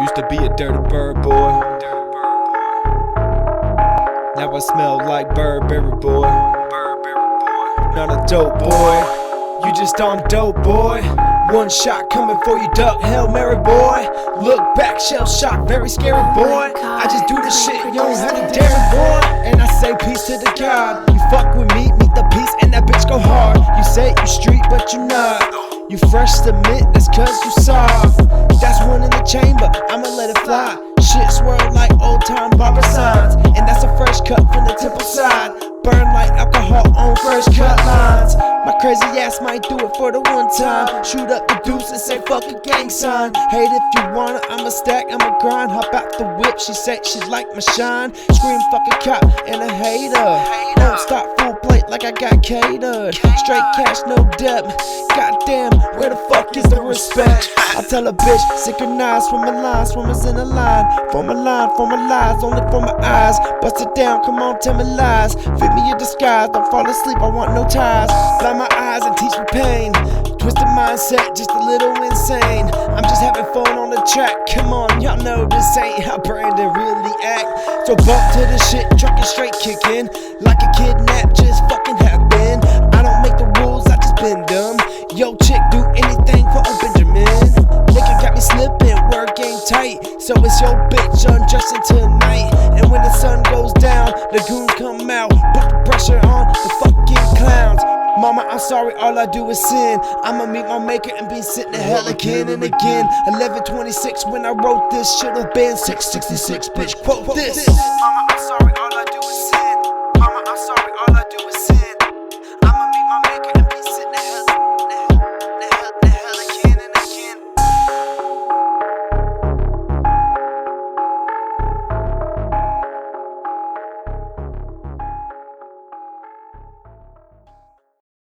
Used to be a dirty bird boy. Now I smell like Burberry boy. Not a dope boy. You just on dope boy. One shot coming for you, duck, Hail Mary boy. Look back, shell shock, very scary boy. I just do this shit, you don't have to dare boy. And I say peace to the God. You fuck with me, meet the peace, and that bitch go hard. You say you street, but you not. You fresh submit, that's cause you soft. That's one in the chamber, I'ma let it fly. Shit swirl like old time barber signs. And that's a fresh cut from the temple side. Burn like alcohol on fresh cut lines. My crazy ass might do it for the one time. Shoot up the deuce and say fuck a gang sign. Hate if you wanna, I'ma stack, I'ma grind. Hop out the whip, she say she like my shine. Scream fuck a cop and a hater. Don't stop full plate like I got catered. Straight cash, no debt. Goddamn, where the fuck is the respect? I tell a bitch, synchronize from my lines, swimmers in a line. Form a line, form a lies, only for my eyes. Bust it down, come on, tell me lies. Fit me in disguise, don't fall asleep, I want no ties. Blind my eyes and teach me pain. Twisted mindset, just a little insane. I'm just having fun on the track. Come on, y'all know this ain't how Brandon really act. So bump to the shit, truckin' straight kickin'. Like a kidnap, just fucking have been. I don't make the rules, I just bend them. Yo chick, do anything for a Benjamin. Nigga got me slippin', work ain't tight. So it's your bitch undressing tonight. And when the sun goes down, the goons come out. Put the pressure on the fucking clowns. Mama, I'm sorry, all I do is sin. I'ma meet my maker and be sitting in hell again and again. 11:26 when I wrote this, should've been 6:66, bitch, quote this. Mama, I'm sorry.